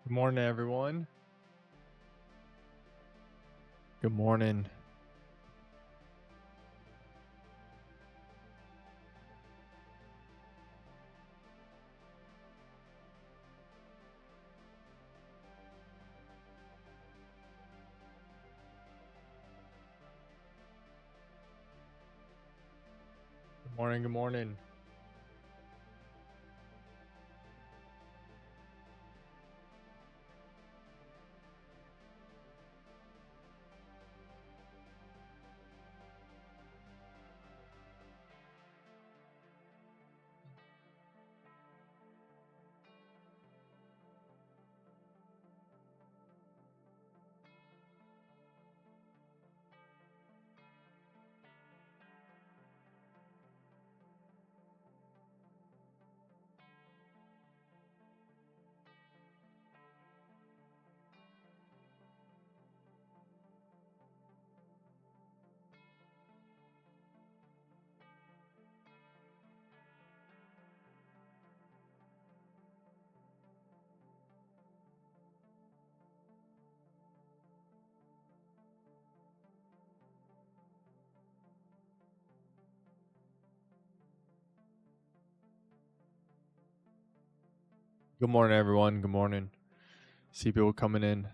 Good morning, everyone. Good morning. Good morning. Good morning. Good morning, everyone. Good morning. See people coming in.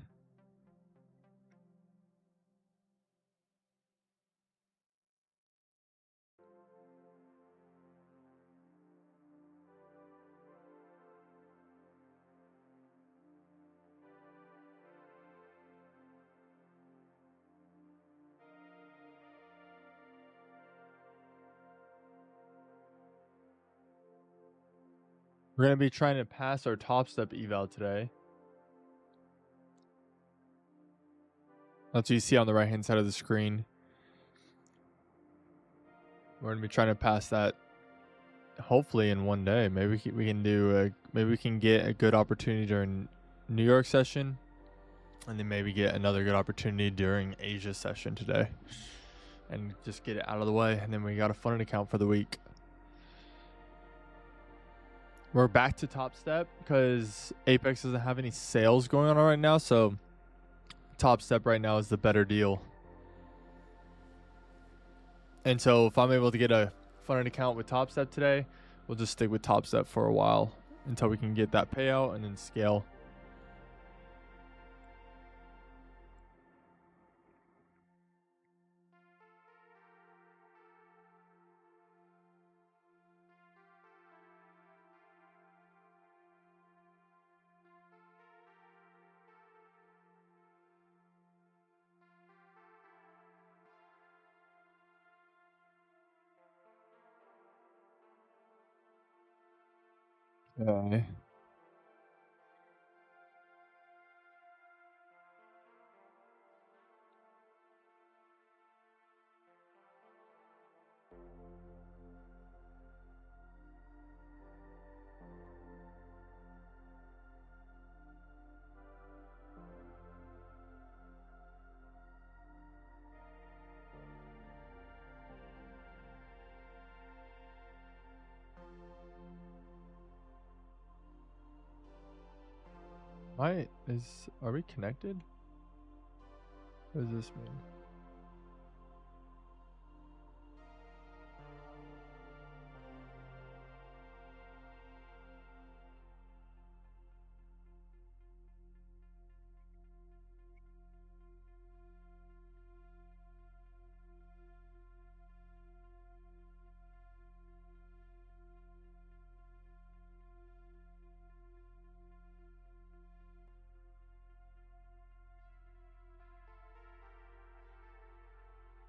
We're going to be trying to pass our top step eval today. That's what you see on the right-hand side of the screen. We're going to be trying to pass that hopefully in one day. Maybe we can do maybe we can get a good opportunity during New York session, and then maybe get another good opportunity during Asia session today, and just get it out of the way. And then we got a funded account for the week. We're back to top step because Apex doesn't have any sales going on right now, so top step right now is the better deal. And so if I'm able to get a funded account with top step today, we'll just stick with top step for a while until we can get that payout and then scale. Okay. Are we connected? What does this mean?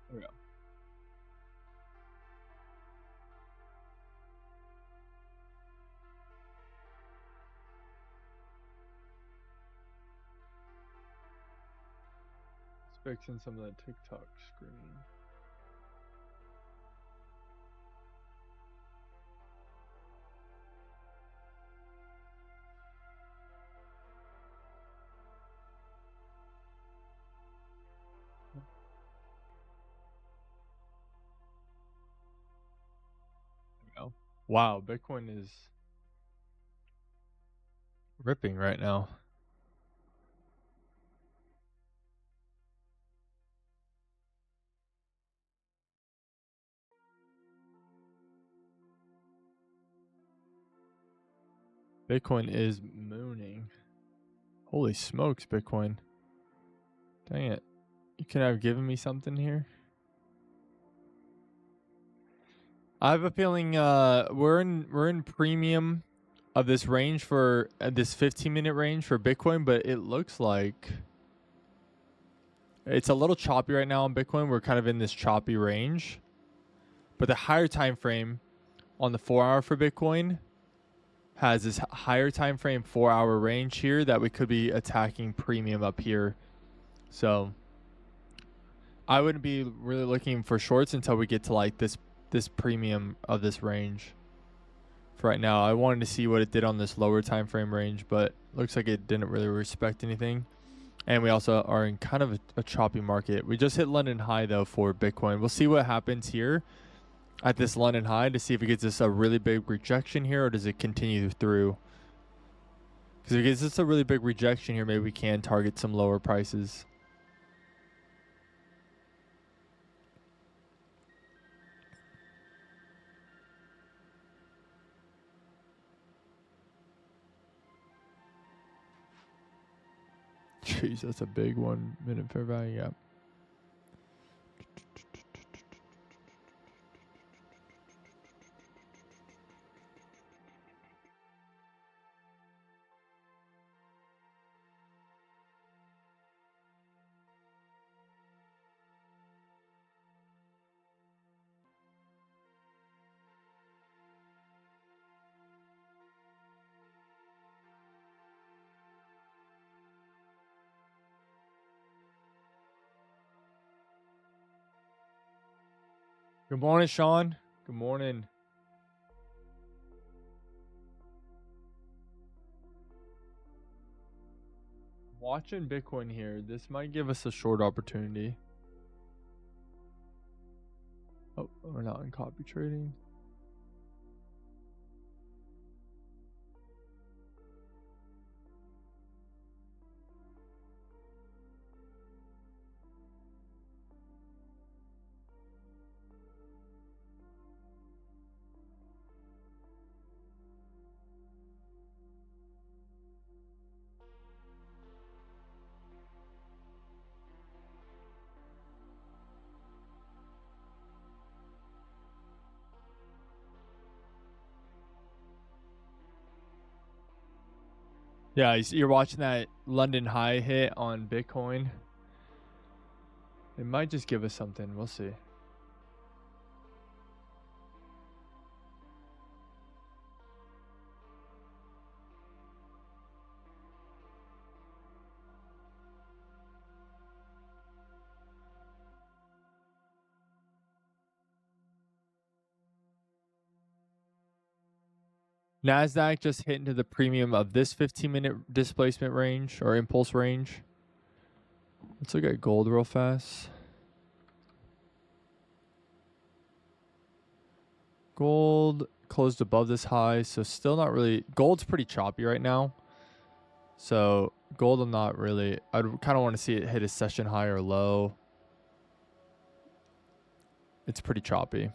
There we go. It's fixing some of the TikTok screen. There we go. Wow, Bitcoin is ripping right now. Bitcoin is mooning. Holy smokes, Bitcoin. Dang it. You could have given me something here. I have a feeling we're in premium of this range for this 15-minute range for Bitcoin, but it looks like it's a little choppy right now on Bitcoin. We're kind of in this choppy range. But the higher time frame on the 4-hour for Bitcoin has this higher time frame 4-hour range here that we could be attacking premium up here. So I wouldn't be really looking for shorts until we get to like this premium of this range. For right now, I wanted to see what it did on this lower time frame range, but looks like it didn't really respect anything. And we also are in kind of a choppy market. We just hit London high though for Bitcoin. We'll see what happens here at this London high to see if it gets us a really big rejection here, or does it continue through? Because if it gets us a really big rejection here, maybe we can target some lower prices. Jeez, that's a big 1 minute fair value gap. Good morning, Sean. Good morning. Watching Bitcoin here. This might give us a short opportunity. Oh, we're not in copy trading. Yeah, you're watching that London high hit on Bitcoin. It might just give us something. We'll see. Nasdaq just hit into the premium of this 15-minute displacement range or impulse range. Let's look at gold real fast. Gold closed above this high, so still not really. Gold's pretty choppy right now. So gold, I'm not really. I'd kind of want to see it hit a session high or low. It's pretty choppy.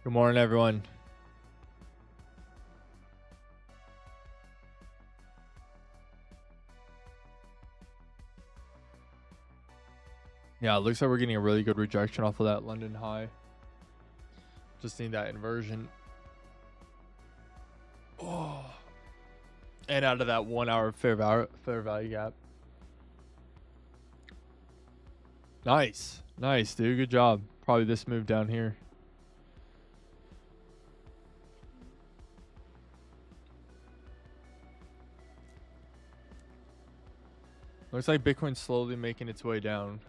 Good morning, everyone. Yeah, it looks like we're getting a really good rejection off of that London high. Just need that inversion. Oh. And out of that 1 hour fair value gap. Nice. Nice, dude. Good job. Probably this move down here. Looks like Bitcoin's slowly making its way down.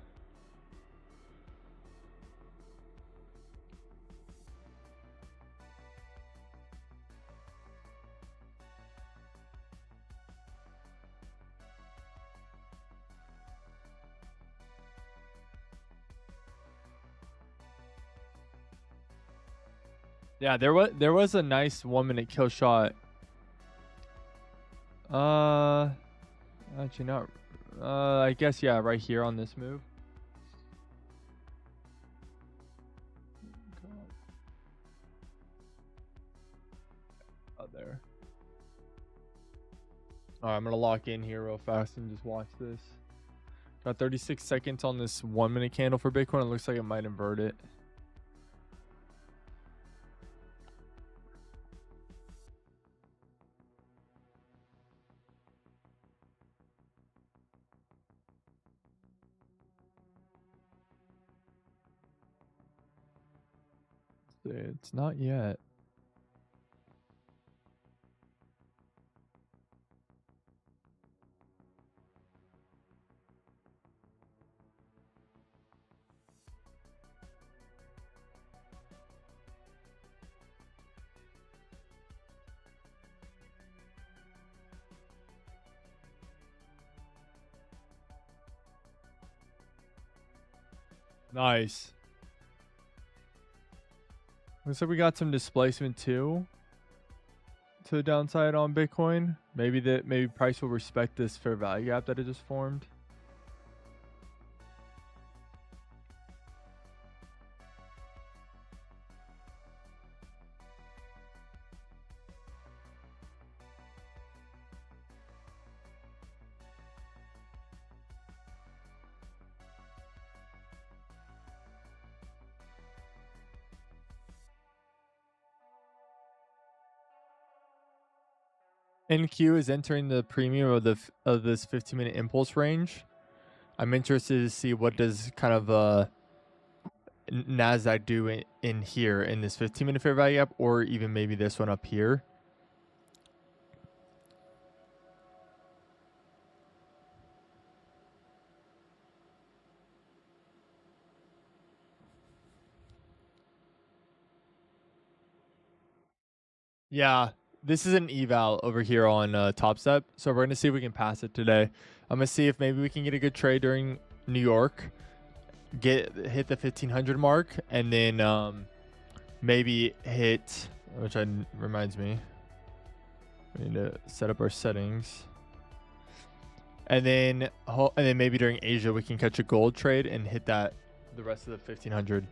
Yeah, there was a nice 1 minute kill shot Actually not. I guess yeah, right here on this move. Oh, there. All right, I'm gonna lock in here real fast and just watch this. Got 36 seconds on this 1 minute candle for Bitcoin. It looks like it might invert it. It's not yet. Nice. Looks like we got some displacement too to the downside on Bitcoin. Maybe price will respect this fair value gap that it just formed. NQ is entering the premium of this 15-minute impulse range. I'm interested to see what does kind of Nasdaq do in here in this 15-minute fair value gap, or even maybe this one up here. Yeah, this is an eval over here on Top Step, so we're gonna see if we can pass it today. I'm gonna see if maybe we can get a good trade during New York, hit the 1500 mark, and then maybe hit, which reminds me, we need to set up our settings, and then maybe during Asia we can catch a gold trade and hit the rest of the 1500.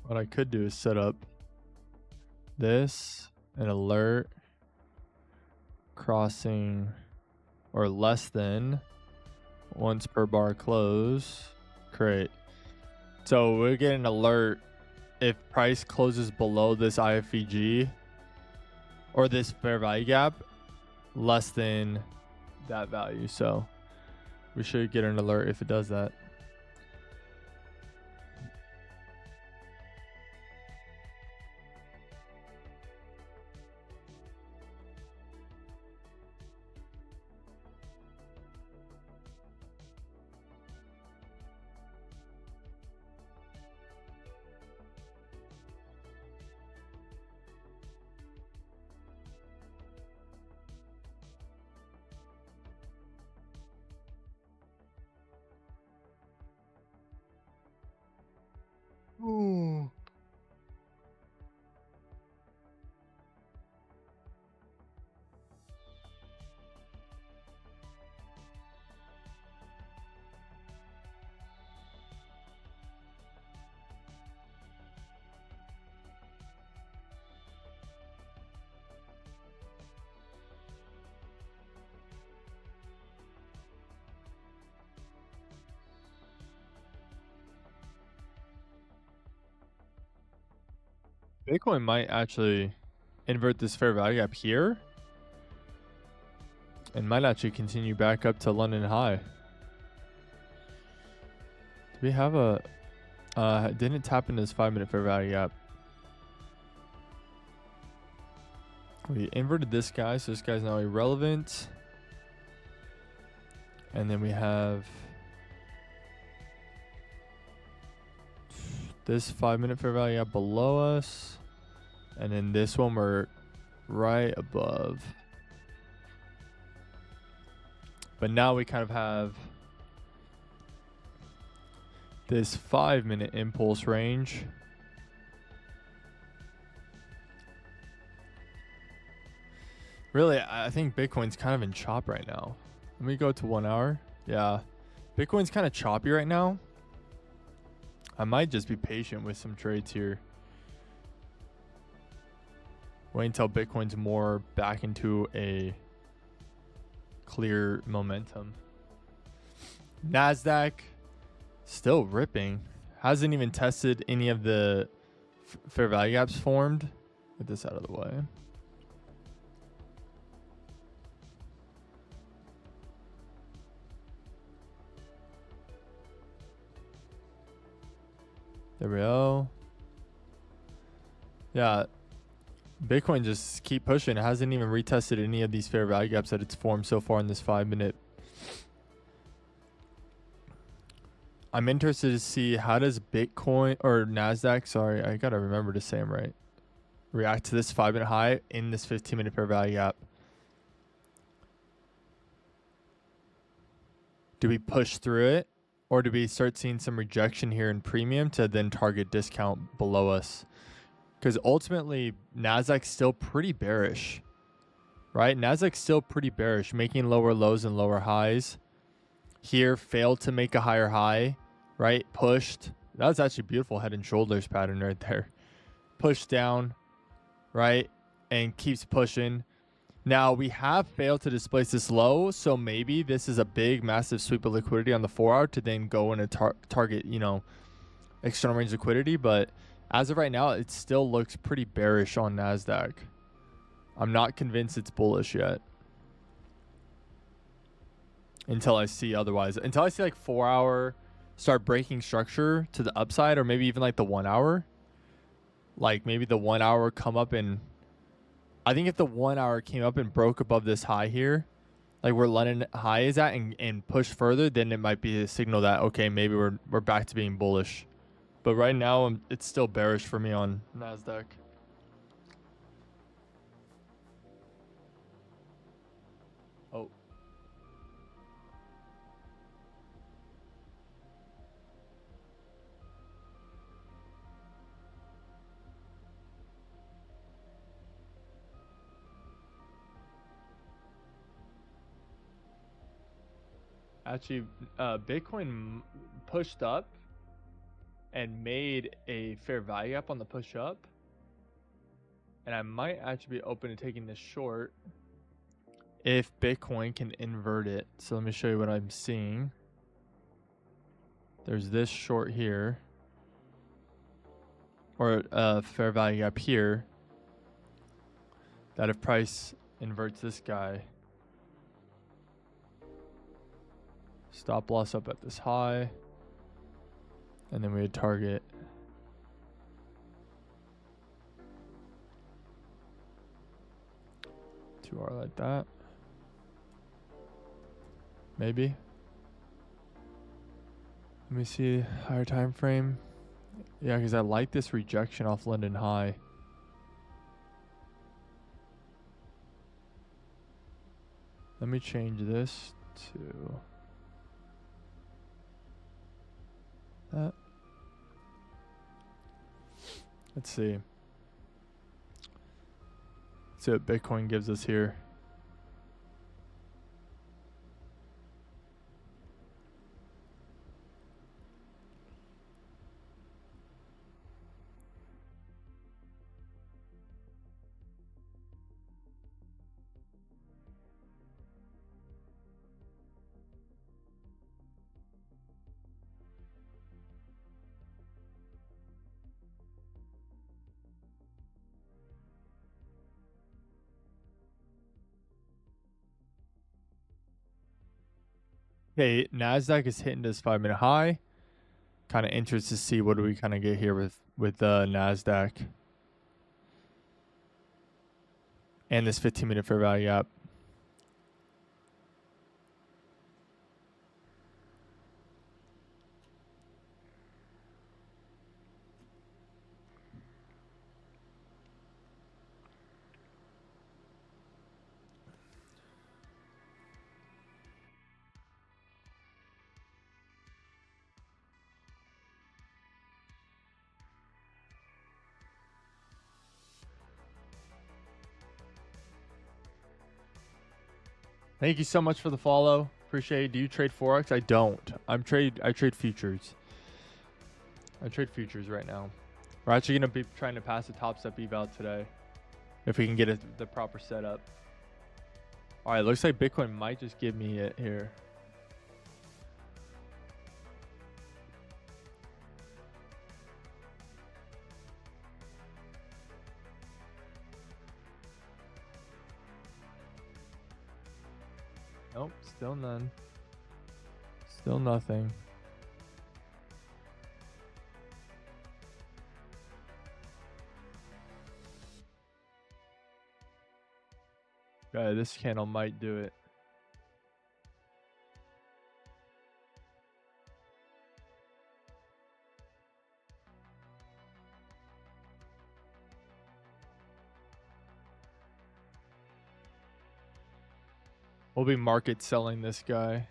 What I could do is set up this, an alert crossing or less than once per bar close, create. So we'll get an alert if price closes below this IFEG or this fair value gap less than that value. So we should get an alert if it does that. Ooh. Bitcoin might actually invert this fair value gap here and might actually continue back up to London high. Do we have a didn't tap into this 5-minute fair value gap. We inverted this guy, so this guy's now irrelevant. And then we have this 5-minute fair value gap below us. And then this one we're right above. But now we kind of have this 5-minute impulse range. Really, I think Bitcoin's kind of in chop right now. Let me go to 1 hour. Yeah, Bitcoin's kind of choppy right now. I might just be patient with some trades here. Wait until Bitcoin's more back into a clear momentum. Nasdaq still ripping. Hasn't even tested any of the fair value gaps formed. Get this out of the way. There we go. Yeah, Bitcoin just keep pushing. It hasn't even retested any of these fair value gaps that it's formed so far in this 5-minute. I'm interested to see how does Bitcoin or Nasdaq, sorry, I gotta remember to say them right, react to this 5-minute high in this 15-minute fair value gap. Do we push through it, or do we start seeing some rejection here in premium to then target discount below us? Because ultimately, Nasdaq's still pretty bearish, right? Nasdaq's still pretty bearish, making lower lows and lower highs. Here, failed to make a higher high, right? Pushed. That was actually a beautiful head and shoulders pattern right there. Pushed down, right? And keeps pushing. Now, we have failed to displace this low, so maybe this is a big, massive sweep of liquidity on the 4-hour to then go in a target, you know, external range liquidity. But as of right now, it still looks pretty bearish on Nasdaq. I'm not convinced it's bullish yet. Until I see otherwise. Until I see like 4-hour start breaking structure to the upside, or maybe even like the 1-hour. Like maybe the 1-hour come up and... I think if the 1-hour came up and broke above this high here, like where London high is at, and push further, then it might be a signal that, okay, maybe we're back to being bullish. But right now, it's still bearish for me on Nasdaq. Oh. Actually, Bitcoin pushed up and made a fair value gap on the push up. And I might actually be open to taking this short if Bitcoin can invert it. So let me show you what I'm seeing. There's this short here, or a fair value gap here, that if price inverts this guy, stop loss up at this high, and then we would target $2 like that. Maybe. Let me see higher time frame. Yeah, because I like this rejection off London high. Let me change this to that. Let's see. Let's see what Bitcoin gives us here. Okay, Nasdaq is hitting this 5-minute high. Kind of interested to see what do we kind of get here with Nasdaq and this 15-minute fair value gap. Thank you so much for the follow. Appreciate it. Do you trade Forex? I don't. I trade futures. I trade futures right now. We're actually going to be trying to pass the top step eval today if we can get the proper setup. All right, looks like Bitcoin might just give me it here. Nope, still none. Still nothing. Okay, this candle might do it. We'll be market selling this guy.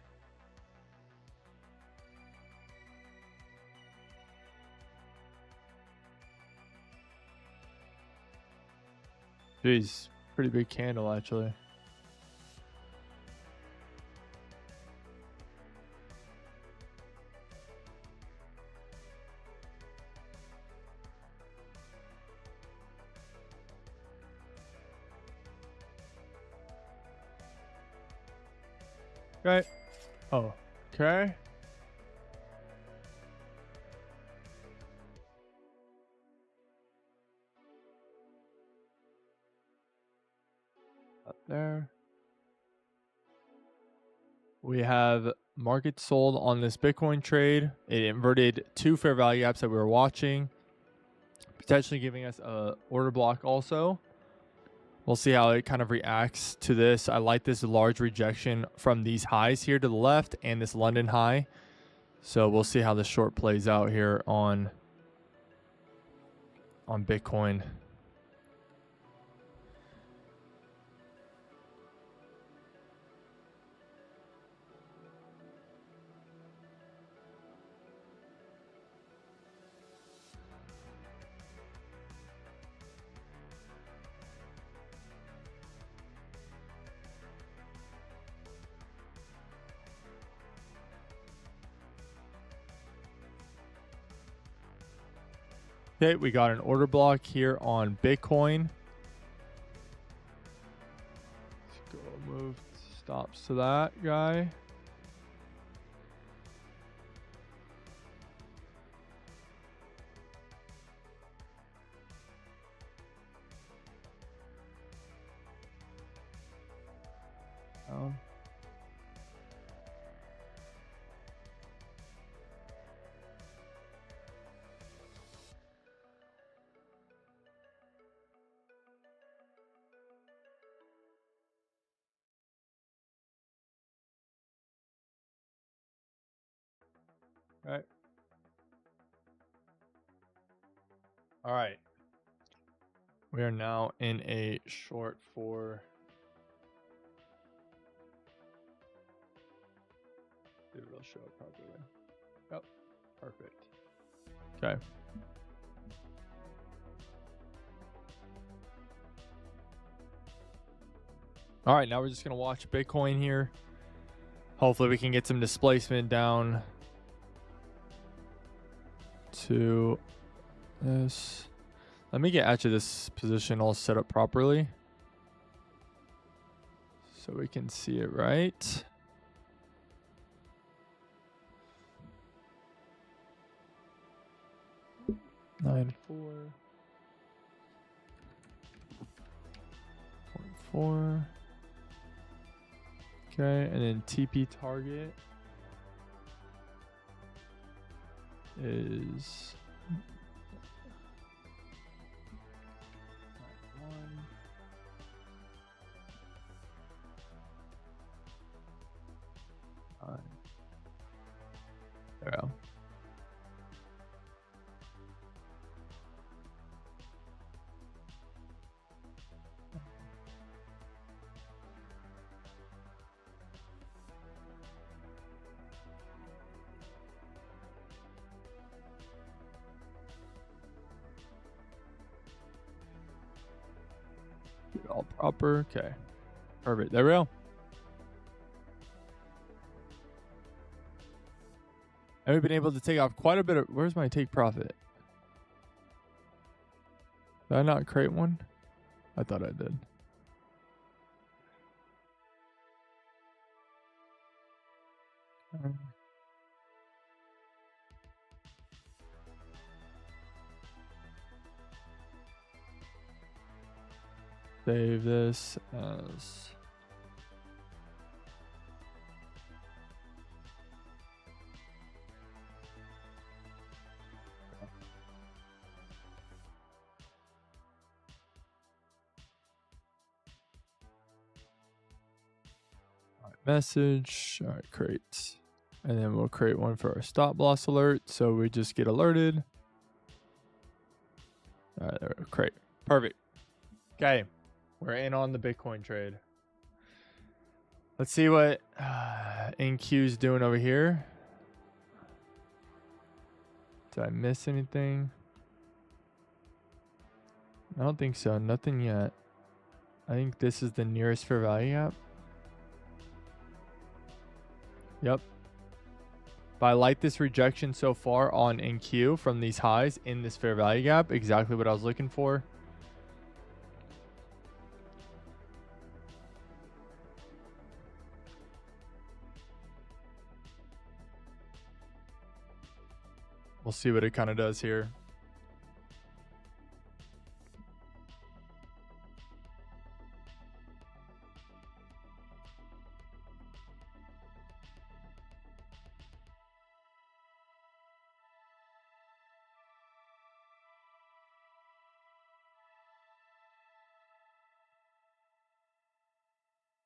Jeez, pretty big candle actually. Okay. Oh, okay. Up there. We have market sold on this Bitcoin trade. It inverted 2 fair value gaps that we were watching, potentially giving us a order block also. We'll see how it kind of reacts to this. I like this large rejection from these highs here to the left and this London high. So we'll see how the short plays out here on Bitcoin. Okay, we got an order block here on Bitcoin. Let's go move stops to that guy. Down. Right. All right. We are now in a short for. It will show it properly. Yep. Perfect. Okay. All right. Now we're just going to watch Bitcoin here. Hopefully we can get some displacement down to this. Let me get actually this position all set up properly so we can see it right. Nine 4.4. Okay, and then TP target is 1. There we go. All proper. Okay. Perfect. There we go. And we've been able to take off quite a bit of... Where's my take profit? Did I not create one? I thought I did. Save this as... message. All right, create. And then we'll create one for our stop loss alert. So we just get alerted. All right, there we go. Create. Perfect. Okay. We're in on the Bitcoin trade. Let's see what NQ's doing over here. Did I miss anything? I don't think so. Nothing yet. I think this is the nearest fair value gap. Yep. But I like this rejection so far on NQ from these highs in this fair value gap. Exactly what I was looking for. We'll see what it kind of does here.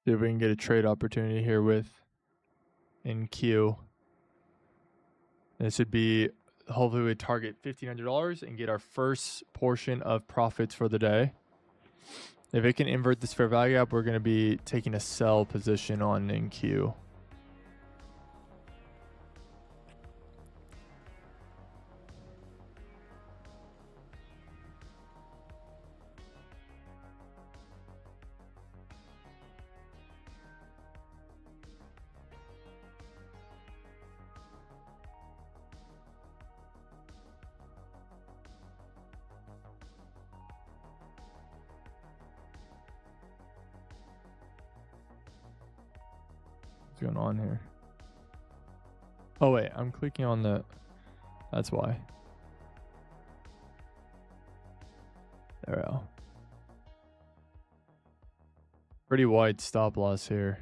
See if we can get a trade opportunity here with NQ. This would be, hopefully we target $1,500 and get our first portion of profits for the day. If it can invert this fair value gap, we're going to be taking a sell position on NQ. What's going on here? Oh wait, I'm clicking on the... That's why. There we go. Pretty wide stop loss here.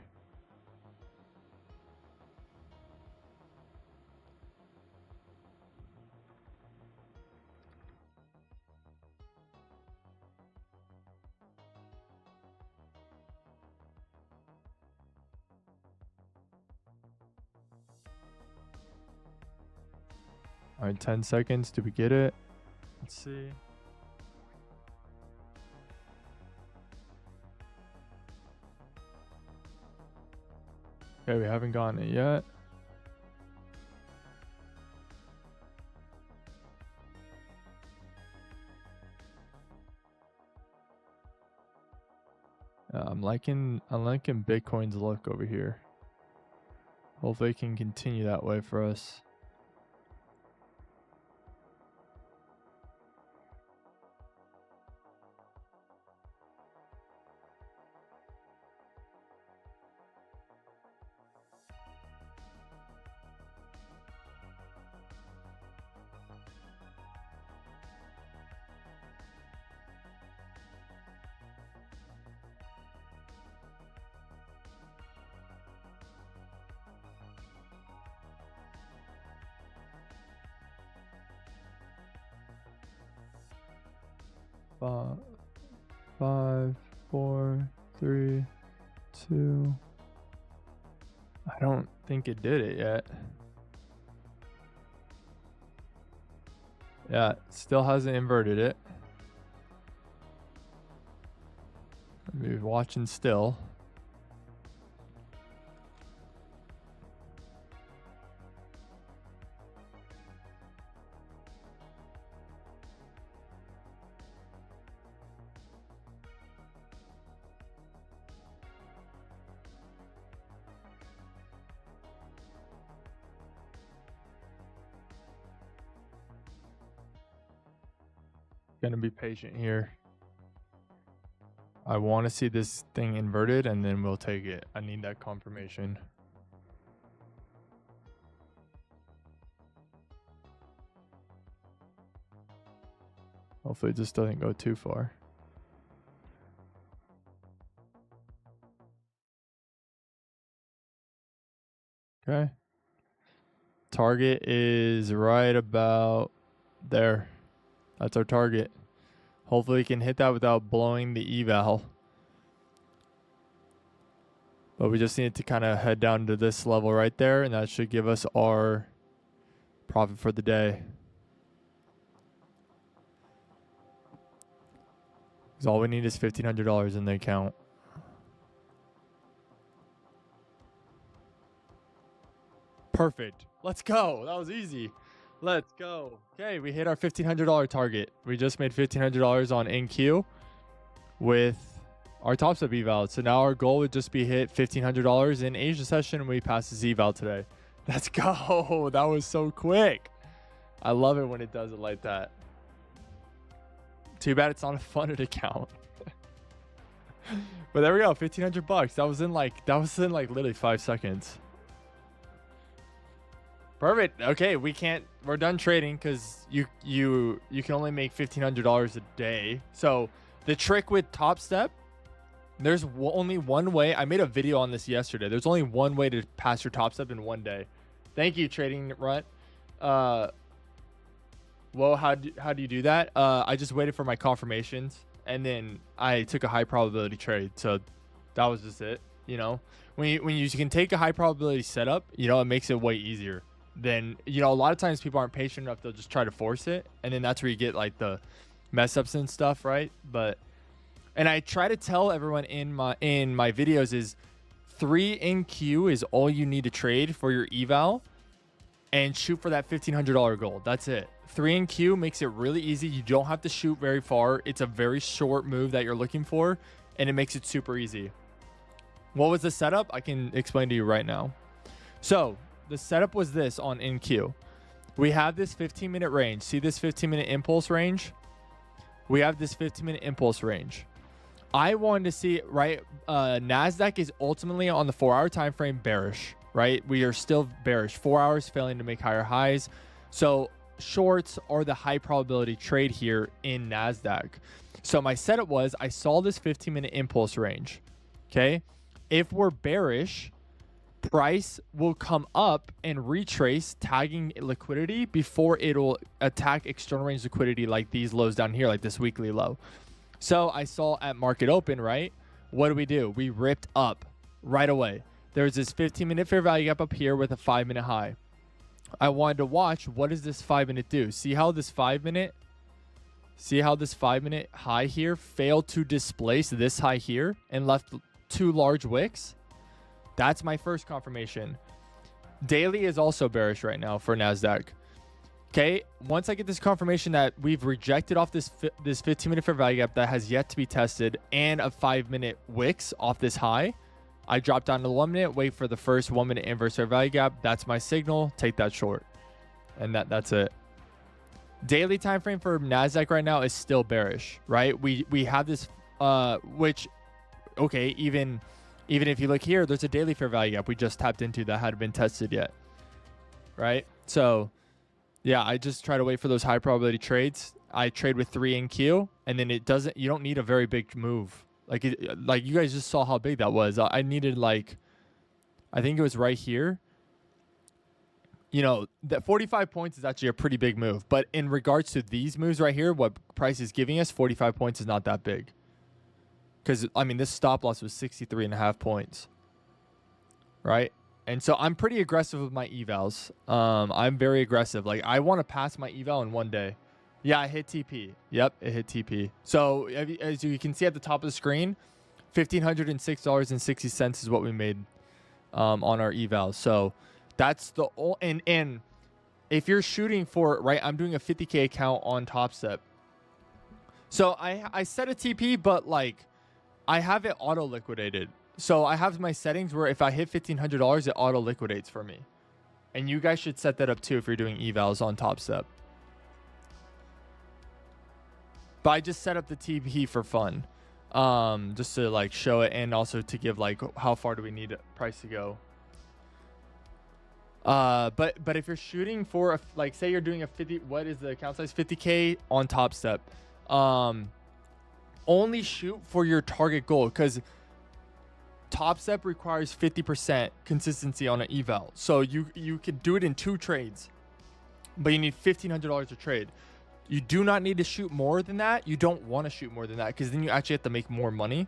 All right, 10 seconds. Did we get it? Let's see. Okay, we haven't gotten it yet. I'm liking Bitcoin's look over here. Hopefully it can continue that way for us. Five, 4, 3, 2. I don't think it did it yet. Yeah, it still hasn't inverted it. We're watching still. going to be patient here. I want to see this thing inverted and then we'll take it. I need that confirmation. Hopefully this doesn't go too far. Okay. Target is right about there. That's our target. Hopefully we can hit that without blowing the eval. But we just need to kind of head down to this level right there, and that should give us our profit for the day. Because all we need is $1,500 in the account. Perfect. Let's go. That was easy. Let's go. Okay, we hit our $1,500 target. We just made $1,500 on NQ with our top step eval. So now our goal would just be hit $1,500 in Asia session and we pass this eval today. Let's go. That was so quick. I love it when it does it like that. Too bad it's on a funded account. But there we go, $1,500. That was in like literally 5 seconds. Perfect. Okay, we're done trading because you can only make $1,500 a day. So the trick with Top Step, there's only one way. I made a video on this yesterday. There's only one way to pass your Top Step in one day. Thank you, Trading Runt. Well, how do you do that? I just waited for my confirmations and then I took a high probability trade. So that was just it. You know, when you can take a high probability setup, you know, it makes it way easier. Then, you know, a lot of times people aren't patient enough. They'll just try to force it. And then that's where you get like the mess ups and stuff, right? And I try to tell everyone in my videos is 3 NQ is all you need to trade for your eval and shoot for that $1,500 goal. That's it. 3 NQ makes it really easy. You don't have to shoot very far. It's a very short move that you're looking for and it makes it super easy. What was the setup? I can explain to you right now. So the setup was this on NQ. We have this 15-minute range. See this 15-minute impulse range? We have this 15-minute impulse range. I wanted to see, right? Nasdaq is ultimately on the 4-hour time frame bearish, right? We are still bearish. 4 hours failing to make higher highs. So shorts are the high probability trade here in Nasdaq. So my setup was I saw this 15-minute impulse range. Okay. If we're bearish, price will come up and retrace, tagging liquidity before it'll attack external range liquidity like these lows down here, like this weekly low. So I saw at market open, right? What do? We ripped up right away. There's this 15-minute fair value gap up here with a 5-minute high. I wanted to watch, what does this 5-minute do? See how this 5-minute high here failed to displace this high here and left 2 large wicks? That's my first confirmation. Daily is also bearish right now for Nasdaq. Okay, once I get this confirmation that we've rejected off this 15-minute fair value gap that has yet to be tested and a 5-minute wicks off this high, I drop down to the 1 minute, wait for the first 1 minute inverse fair value gap. That's my signal. Take that short, and that's it. Daily time frame for Nasdaq right now is still bearish, right? We have this, which, okay, even if you look here, there's a daily fair value gap we just tapped into that hadn't been tested yet, right? So yeah, I just try to wait for those high probability trades. I trade with 3 NQ, and then you don't need a very big move. Like you guys just saw how big that was. I needed like, I think it was right here. You know, that 45 points is actually a pretty big move. But in regards to these moves right here, what price is giving us, 45 points is not that big. Because, I mean, this stop loss was 63.5 points, right? And so I'm pretty aggressive with my evals. I'm very aggressive. Like, I want to pass my eval in one day. Yeah, I hit TP. Yep, it hit TP. So as you can see at the top of the screen, $1,506.60 is what we made on our evals. So that's the and if you're shooting for, right, I'm doing a 50K account on Top Step. So I set a TP, but like I have it auto liquidated. So I have my settings where if I hit $1,500, it auto liquidates for me. And you guys should set that up too if you're doing evals on Top Step. But I just set up the TP for fun, just to like show it, and also to give like how far do we need price to go. But if you're shooting for a, like, say you're doing a 50, what is the account size? 50K on Top Step. Only shoot for your target goal, because Top Step requires 50% consistency on an eval. So you could do it in 2 trades, but you need $1,500 a trade. You do not need to shoot more than that. You don't want to shoot more than that, because then you actually have to make more money.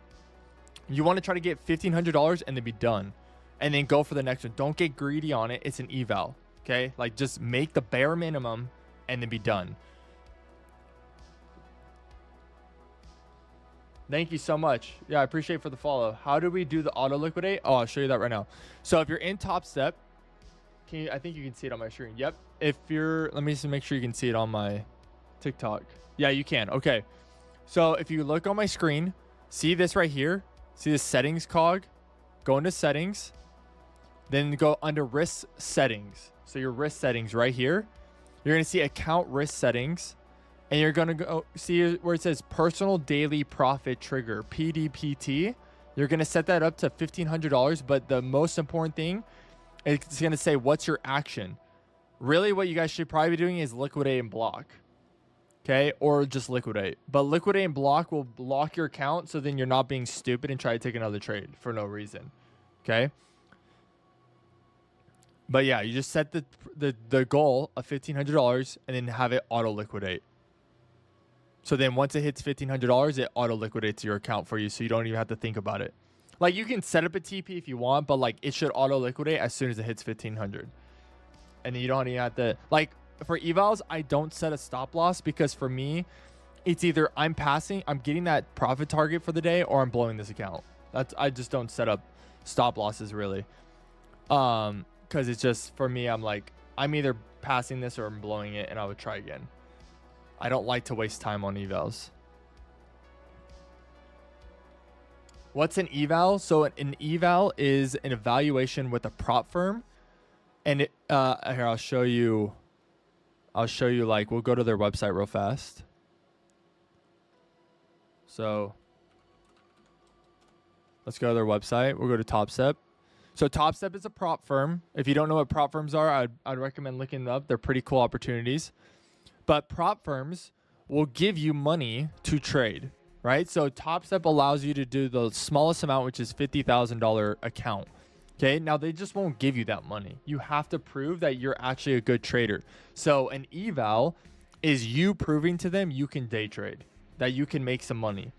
You want to try to get $1,500 and then be done, and then go for the next one. Don't get greedy on it. It's an eval. Okay, like just make the bare minimum and then be done. Thank you so much. Yeah, I appreciate for the follow. How do we do the auto liquidate? Oh, I'll show you that right now. So if you're in Top Step, I think you can see it on my screen. Yep. If you're, let me just make sure you can see it on my TikTok. Yeah, you can. Okay. So if you look on my screen, see this right here. See the settings cog? Go into settings. Then go under risk settings. So your risk settings right here. You're going to see account risk settings. And you're going to go see where it says personal daily profit trigger, PDPT. You're going to set that up to $1,500. But the most important thing, it's going to say, what's your action? Really, what you guys should probably be doing is liquidate and block. Okay, or just liquidate. But liquidate and block will block your account, so then you're not being stupid and try to take another trade for no reason. Okay. But yeah, you just set the goal of $1,500 and then have it auto liquidate. So then once it hits $1,500, it auto liquidates your account for you, so you don't even have to think about it. Like, you can set up a TP if you want, but like it should auto liquidate as soon as it hits 1,500. And then you don't even have to, like, for evals, I don't set a stop loss, because for me, it's either I'm getting that profit target for the day, or I'm blowing this account. I just don't set up stop losses really. Because it's just, for me, I'm like, I'm either passing this or I'm blowing it, and I would try again. I don't like to waste time on evals. What's an eval? So an eval is an evaluation with a prop firm. And here, I'll show you, like, we'll go to their website real fast. So let's go to their website. We'll go to Top Step. So Top Step is a prop firm. If you don't know what prop firms are, I'd recommend looking them up. They're pretty cool opportunities. But prop firms will give you money to trade, right? So Top Step allows you to do the smallest amount, which is $50,000 account. Okay, now they just won't give you that money. You have to prove that you're actually a good trader. So an eval is you proving to them you can day trade, that you can make some money.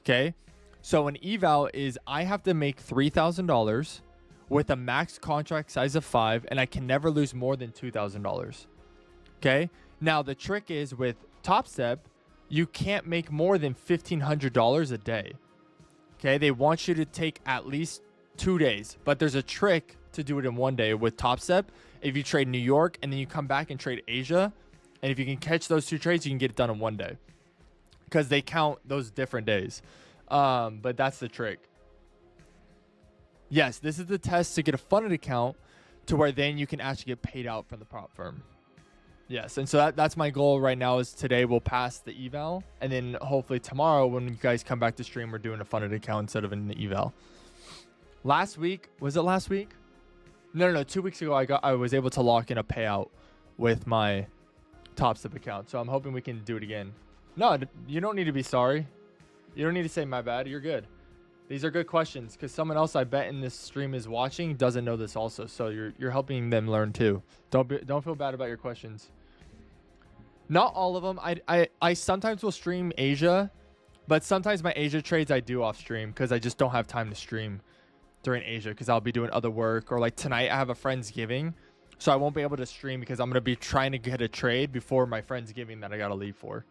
Okay, so an eval is I have to make $3,000 with a max contract size of 5, and I can never lose more than $2,000. Okay, now the trick is with Top Step, you can't make more than $1,500 a day. Okay, they want you to take at least 2 days, but there's a trick to do it in 1 day with Top Step. If you trade New York and then you come back and trade Asia, and if you can catch those 2 trades, you can get it done in 1 day, because they count those different days. But that's the trick. Yes, this is the test to get a funded account to where then you can actually get paid out from the prop firm. Yes, and so that's my goal right now, is today we'll pass the eval, and then hopefully tomorrow when you guys come back to stream, we're doing a funded account instead of an eval. Last week, was it last week? No, 2 weeks ago, I was able to lock in a payout with my Top Step account. So I'm hoping we can do it again. No, you don't need to be sorry. You don't need to say my bad. You're good. These are good questions, because someone else I bet in this stream is watching doesn't know this also. So you're helping them learn too. Don't feel bad about your questions. Not all of them. I sometimes will stream Asia, but sometimes my Asia trades I do off stream, because I just don't have time to stream during Asia, because I'll be doing other work, or like tonight I have a Friendsgiving, so I won't be able to stream because I'm going to be trying to get a trade before my Friendsgiving that I got to leave for.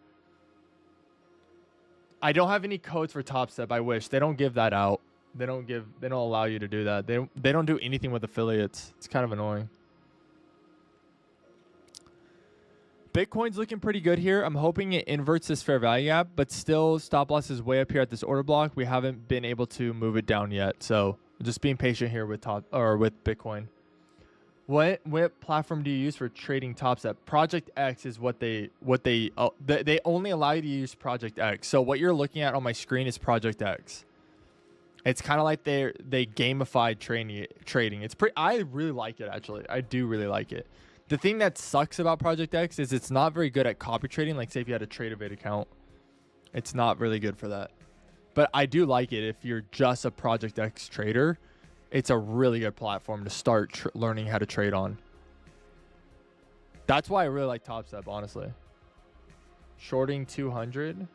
I don't have any codes for Top Step. I wish. They don't give that out. They don't allow you to do that. They don't do anything with affiliates. It's kind of annoying. Bitcoin's looking pretty good here. I'm hoping it inverts this fair value gap, but still stop loss is way up here at this order block. We haven't been able to move it down yet, so just being patient here with Bitcoin. What platform do you use for trading Top Step? Project X is what they only allow you to use Project X. So what you're looking at on my screen is Project X. It's kind of like they gamified trading. It's pretty. I really like it, actually. I do really like it. The thing that sucks about Project X is it's not very good at copy trading. Like, say if you had a TradeEvade account, it's not really good for that. But I do like it if you're just a Project X trader. It's a really good platform to start learning how to trade on. That's why I really like Top Step, honestly. Shorting 200.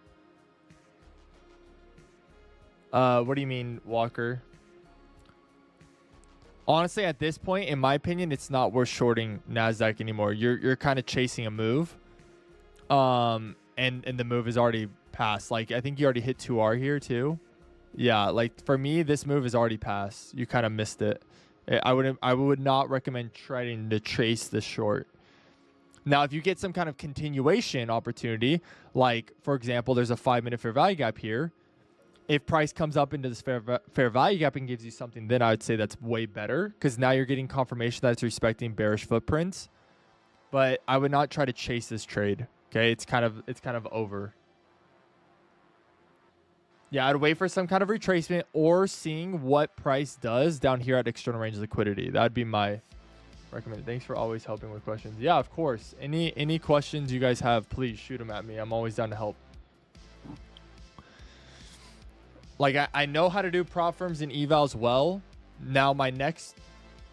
What do you mean, Walker? Honestly, at this point, in my opinion, it's not worth shorting Nasdaq anymore. You're kind of chasing a move, and the move is already passed. Like, I think you already hit 2R here too. Yeah, like for me, this move is already passed. You kind of missed it. I would not recommend trying to chase this short. Now, if you get some kind of continuation opportunity, like for example, there's a 5-minute fair value gap here. If price comes up into this fair value gap and gives you something, then I would say that's way better, because now you're getting confirmation that it's respecting bearish footprints. But I would not try to chase this trade. Okay, it's kind of over. Yeah, I'd wait for some kind of retracement or seeing what price does down here at external range liquidity. That'd be my recommendation. Thanks for always helping with questions. Yeah, of course. Any questions you guys have, please shoot them at me. I'm always down to help. Like, I know how to do prop firms and evals well. Now my next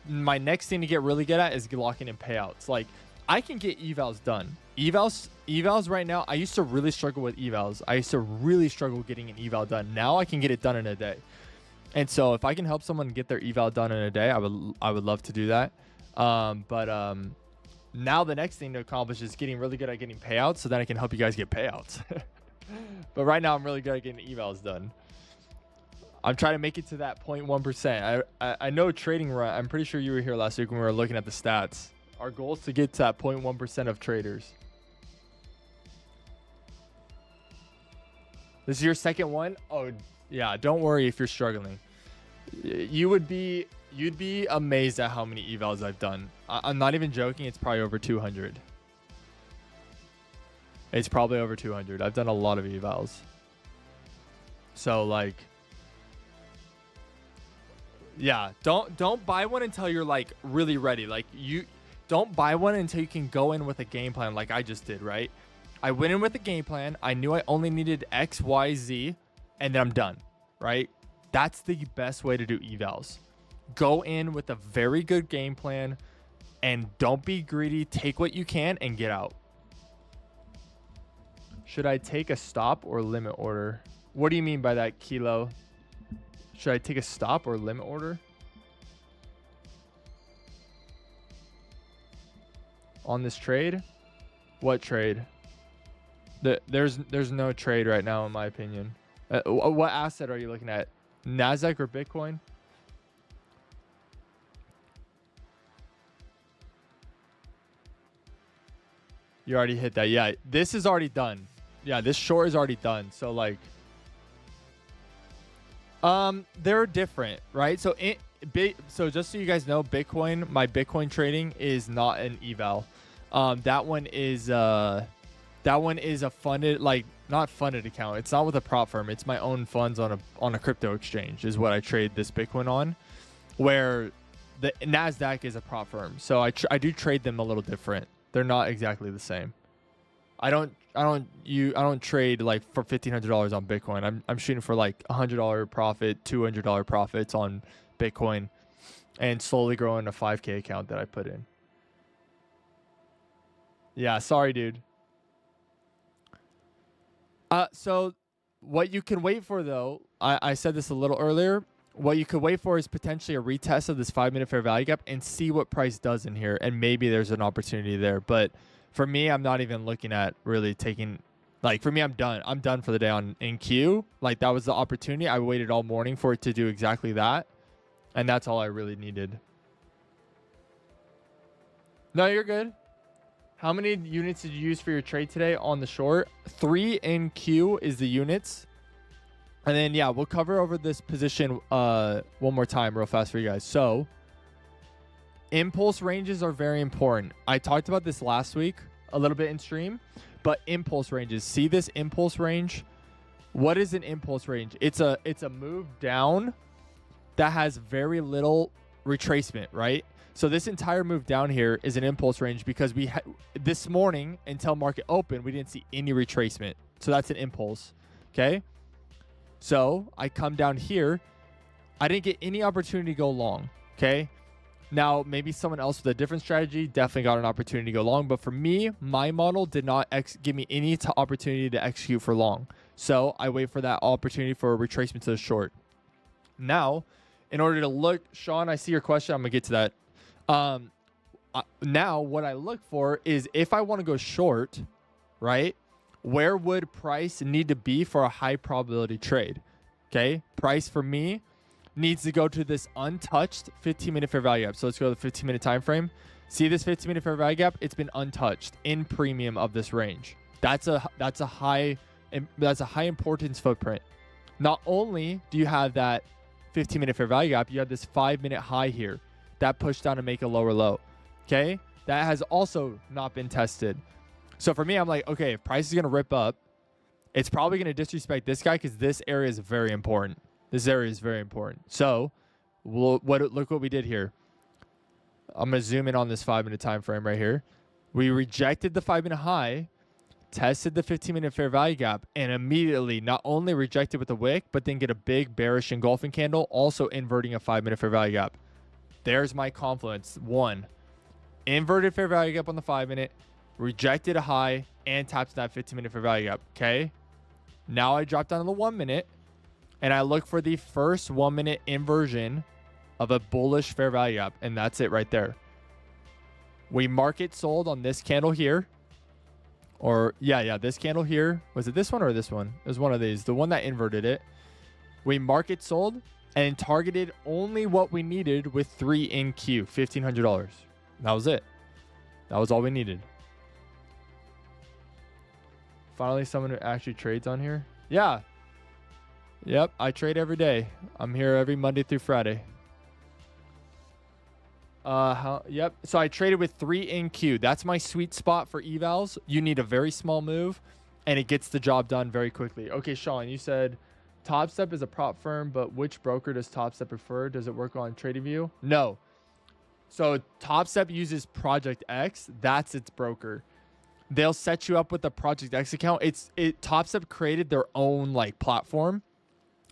thing to get really good at is locking in payouts. Like, I can get evals done. Evals right now, I used to really struggle with evals. I used to really struggle getting an eval done. Now I can get it done in a day. And so if I can help someone get their eval done in a day, I would love to do that. But now the next thing to accomplish is getting really good at getting payouts, so then I can help you guys get payouts. But right now I'm really good at getting evals done. I'm trying to make it to that 0.1%. I know trading run. I'm pretty sure you were here last week when we were looking at the stats. Our goal is to get to that 0.1% of traders. This is your second one? Oh, yeah. Don't worry if you're struggling. You'd be amazed at how many evals I've done. I'm not even joking. It's probably over 200. It's probably over 200. I've done a lot of evals. So, like, yeah, don't buy one until you're like really ready. Like, you don't buy one until you can go in with a game plan, like I just did, right? I went in with a game plan. I knew I only needed X, Y, Z, and then I'm done, right? That's the best way to do evals. Go in with a very good game plan and don't be greedy. Take what you can and get out. Should I take a stop or limit order? What do you mean by that, Kilo? Should I take a stop or limit order? On this trade? What trade? There's no trade right now, in my opinion. What asset are you looking at? Nasdaq or Bitcoin? You already hit that. Yeah, this is already done. Yeah, this short is already done. So, like, they're different, right? So so just so you guys know, Bitcoin, my Bitcoin trading is not an eval. That one is a funded, like, not funded account. It's not with a prop firm. It's my own funds on a crypto exchange is what I trade this Bitcoin on, where the Nasdaq is a prop firm. So I do trade them a little different. They're not exactly the same. I don't trade like for $1,500 on Bitcoin. I'm shooting for like $100 profit, $200 profits on Bitcoin, and slowly growing a 5K account that I put in. Yeah, sorry, dude. So what you can wait for, though, I said this a little earlier. What you could wait for is potentially a retest of this 5-minute fair value gap and see what price does in here, and maybe there's an opportunity there. But for me, I'm not even looking at really taking, like, for me, I'm done. I'm done for the day in Q. Like, that was the opportunity. I waited all morning for it to do exactly that, and that's all I really needed. No, you're good. How many units did you use for your trade today on the short? 3 in Q is the units. And then, yeah, we'll cover over this position one more time real fast for you guys. So Impulse ranges are very important. I talked about this last week a little bit in stream, but impulse ranges. See this impulse range? What is an impulse range? It's a move down that has very little retracement, right? So this entire move down here is an impulse range because this morning until market open, we didn't see any retracement. So that's an impulse, okay? So I come down here. I didn't get any opportunity to go long, okay? Now, maybe someone else with a different strategy definitely got an opportunity to go long. But for me, my model did not give me any opportunity to execute for long. So I wait for that opportunity for a retracement to the short. Now, in order to look, Sean, I see your question. I'm going to get to that. Now, what I look for is if I want to go short, right, where would price need to be for a high probability trade? Okay, price for me needs to go to this untouched 15-minute fair value gap. So let's go to the 15-minute time frame. See this 15-minute fair value gap? It's been untouched in premium of this range. That's a high importance footprint. Not only do you have that 15-minute fair value gap, you have this 5-minute high here that pushed down to make a lower low. Okay, that has also not been tested. So for me, I'm like, okay, if price is gonna rip up, it's probably gonna disrespect this guy because this area is very important. This area is very important. So look what we did here. I'm going to zoom in on this 5-minute time frame right here. We rejected the 5-minute high, tested the 15-minute fair value gap, and immediately not only rejected with a wick, but then get a big bearish engulfing candle, also inverting a 5-minute fair value gap. There's my confluence. 1, inverted fair value gap on the 5-minute, rejected a high, and tapped that 15-minute fair value gap. Okay. Now I drop down to the 1-minute. And I look for the first 1-minute inversion of a bullish fair value gap. And that's it right there. We market sold on this candle here. Or, yeah, this candle here. Was it this one or this one? It was one of these. The one that inverted it. We market sold and targeted only what we needed with 3 in Q. $1,500. That was it. That was all we needed. Finally, someone who actually trades on here. Yeah. Yep, I trade every day. I'm here every Monday through Friday. Yep. So I traded with 3 in Q. That's my sweet spot for evals. You need a very small move, and it gets the job done very quickly. Okay, Sean, you said Top Step is a prop firm, but which broker does Top Step prefer? Does it work on TradingView? No. So Top Step uses Project X. That's its broker. They'll set you up with a Project X account. Top Step created their own like platform.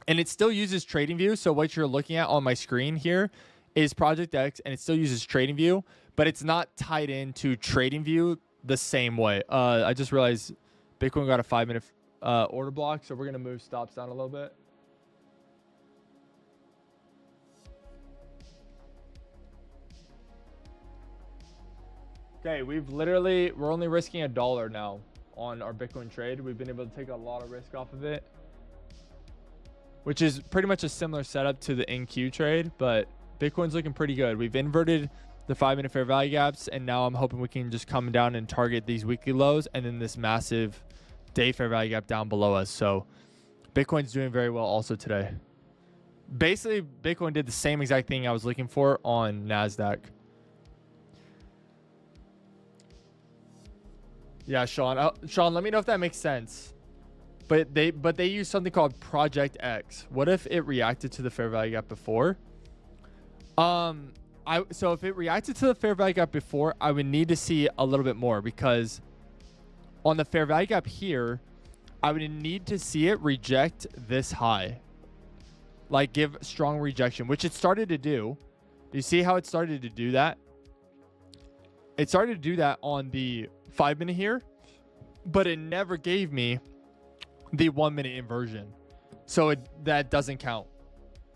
And it still uses TradingView. So what you're looking at on my screen here is Project X, and it still uses TradingView, but it's not tied into TradingView the same way. I just realized Bitcoin got a 5-minute order block, so we're going to move stops down a little bit. Okay, we're only risking $1 now on our Bitcoin trade. We've been able to take a lot of risk off of it, which is pretty much a similar setup to the NQ trade, but Bitcoin's looking pretty good. We've inverted the 5-minute fair value gaps, and now I'm hoping we can just come down and target these weekly lows and then this massive day fair value gap down below us. So Bitcoin's doing very well also today. Basically, Bitcoin did the same exact thing I was looking for on Nasdaq. Yeah, Sean. Sean, let me know if that makes sense. But they use something called Project X. What if it reacted to the fair value gap before? So if it reacted to the fair value gap before, I would need to see a little bit more, because on the fair value gap here, I would need to see it reject this high. Like give strong rejection, which it started to do. You see how it started to do that? It started to do that on the 5-minute here, but it never gave me the 1-minute inversion. So that doesn't count.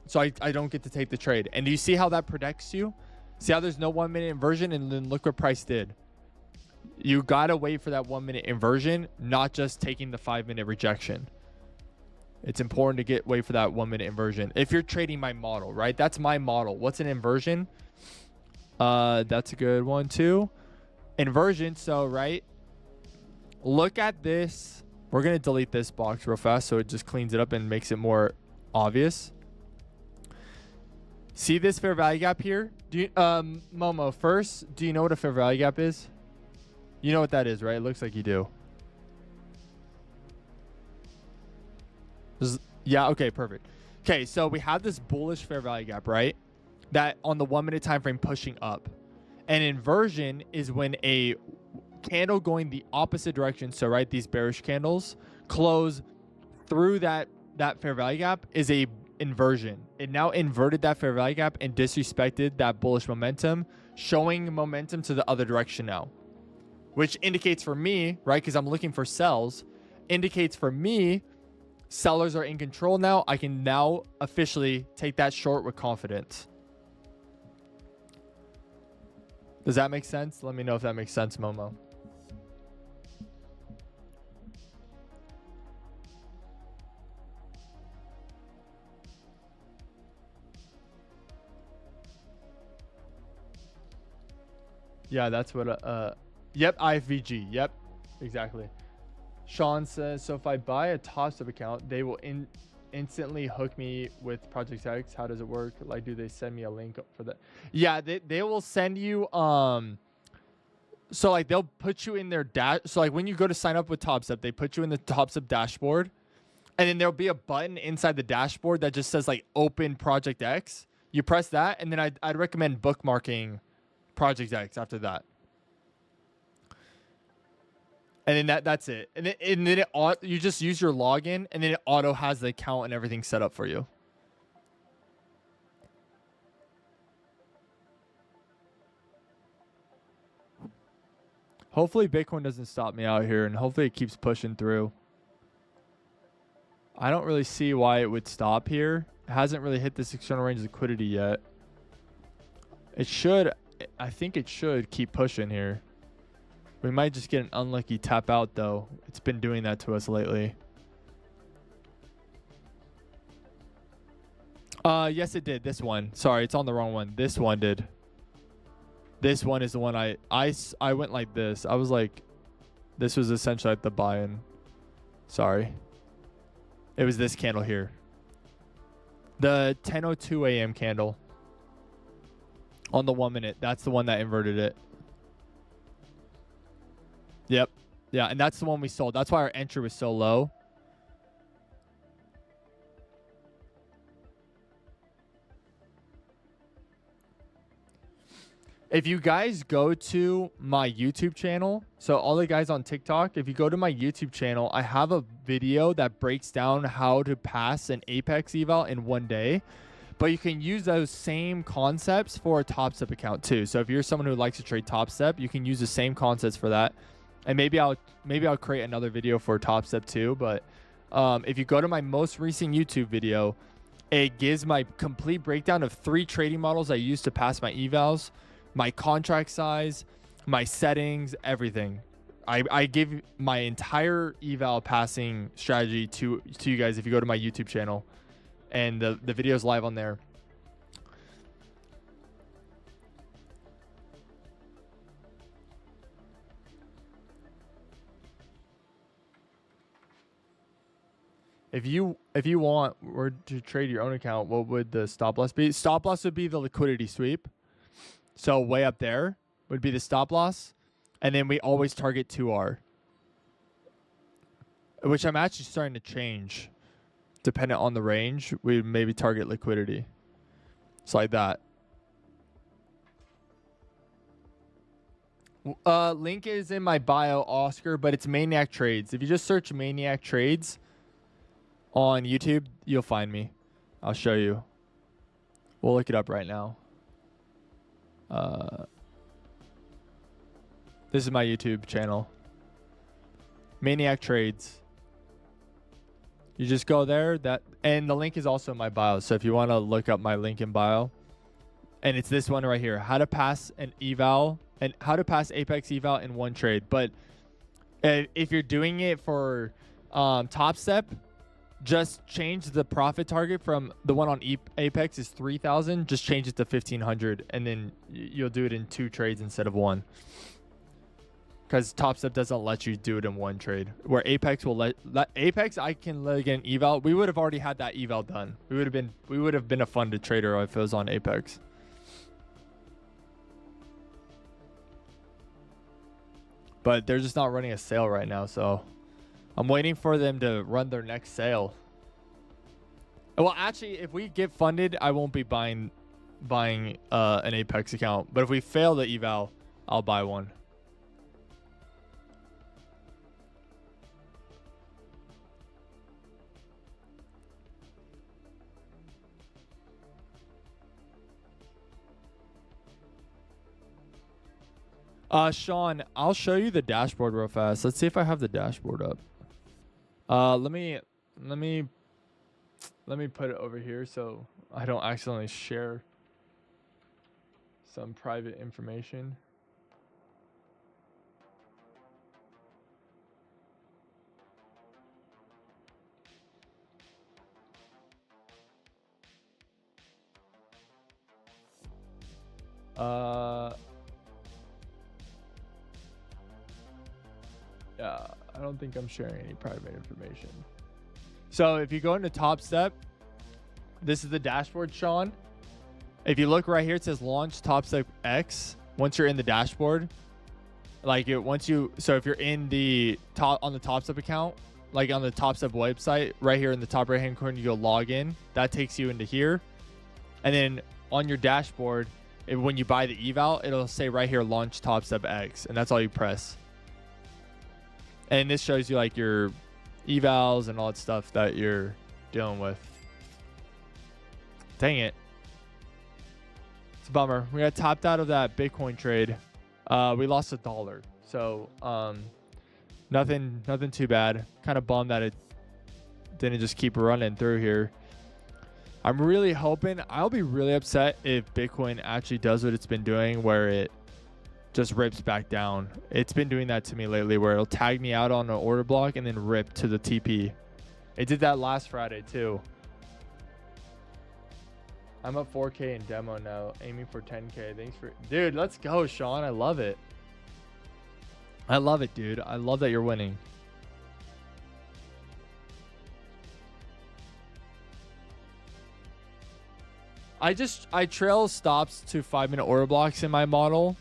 So I don't get to take the trade. And do you see how that protects you? See how there's no 1-minute inversion, and then look what price did. You got to wait for that 1-minute inversion, not just taking the 5-minute rejection. It's important to wait for that 1-minute inversion. If you're trading my model, right? That's my model. What's an inversion? That's a good one too. Inversion. So, right. Look at this. We're going to delete this box real fast so it just cleans it up and makes it more obvious. See this fair value gap here? Do you, Momo, first, do you know what a fair value gap is? You know what that is, right? It looks like you do. Yeah, okay, perfect. Okay, so we have this bullish fair value gap, right? That on the 1 minute time frame pushing up. An inversion is when a candle going the opposite direction, so right, these bearish candles close through that fair value gap is a inversion. It now inverted that fair value gap and disrespected that bullish momentum, showing momentum to the other direction now, which indicates for me, right, because I'm looking for sells, indicates for me sellers are in control now. I can now officially take that short with confidence. Does that make sense? Let me know if that makes sense, Momo. Yeah, that's what yep, IFVG. Yep, exactly. Sean says, so if I buy a toss-up account, they will instantly hook me with Project X. How does it work? Like, do they send me a link for that? Yeah, they will send you so like they'll put you in their dash. So like when you go to sign up with TopStep, they put you in the TopStep dashboard, and then there'll be a button inside the dashboard that just says like open Project X. You press that, and then I'd recommend bookmarking Project X after that. And then that's it. And then you just use your login, and then it auto has the account and everything set up for you. Hopefully Bitcoin doesn't stop me out here, and hopefully it keeps pushing through. I don't really see why it would stop here. It hasn't really hit this external range of liquidity yet. It should, I think it should keep pushing here. We might just get an unlucky tap out though. It's been doing that to us lately. Yes, it did. This one. Sorry, it's on the wrong one. This one did. This one is the one I went like this. I was like, this was essentially like the buy-in. Sorry. It was this candle here. The 10:02 a.m. candle. On the 1 minute. That's the one that inverted it. Yep. Yeah, and that's the one we sold. That's why our entry was so low. If you guys go to my YouTube channel, so all the guys on TikTok, if you go to my YouTube channel, I have a video that breaks down how to pass an Apex eval in 1 day. But you can use those same concepts for a TopStep account too. So if you're someone who likes to trade TopStep, you can use the same concepts for that. And maybe I'll create another video for TopStep too. But if you go to my most recent YouTube video, it gives my complete breakdown of 3 trading models I use to pass my evals, my contract size, my settings, everything. I give my entire eval passing strategy to you guys if you go to my YouTube channel, and the video is live on there. If you want or to trade your own account, what would the stop loss be? Stop loss would be the liquidity sweep. So way up there would be the stop loss. And then we always target 2R, which I'm actually starting to change. Dependent on the range, we maybe target liquidity. It's like that. Link is in my bio, Oscar, but it's Maniac Trades. If you just search Maniac Trades on YouTube, you'll find me. I'll show you. We'll look it up right now. This is my YouTube channel. Maniac Trades. You just go there, and the link is also in my bio. So if you want to look up my link in bio, and it's this one right here, how to pass an eval and how to pass Apex eval in 1 trade. But if you're doing it for TopStep, just change the profit target from the one on Apex is 3,000. Just change it to 1,500, and then you'll do it in 2 trades instead of 1. because Top Step doesn't let you do it in one trade. Where Apex will let Apex, I can let get an eval. We would have already had that eval done. We would have been a funded trader if it was on Apex. But they're just not running a sale right now, so I'm waiting for them to run their next sale. Well, actually, if we get funded, I won't be buying an Apex account. But if we fail the eval, I'll buy one. Sean, I'll show you the dashboard real fast. Let's see if I have the dashboard up. Let me put it over here so I don't accidentally share some private information. Yeah, I don't think I'm sharing any private information. So if you go into Top Step, this is the dashboard, Sean. If you look right here, it says launch Top Step X. Once you're in the dashboard, like so if you're in the top on the Top Step account, like on the Top Step website, right here in the top right hand corner, you go log in. That takes you into here, and then on your dashboard, when you buy the eval, it'll say right here launch Top Step X, and that's all you press. And this shows you like your evals and all that stuff that you're dealing with. Dang it. It's a bummer. We got topped out of that Bitcoin trade. We lost $1. So nothing too bad. Kind of bummed that it didn't just keep running through here. I'm really hoping, I'll be really upset if Bitcoin actually does what it's been doing, where it just rips back down. It's been doing that to me lately, where it'll tag me out on an order block and then rip to the TP. It did that last Friday too. I'm up 4K in demo now, aiming for 10K. Thanks for, dude, let's go, Sean. I love it. I love it, dude. I love that you're winning. I trail stops to 5-minute order blocks in my model.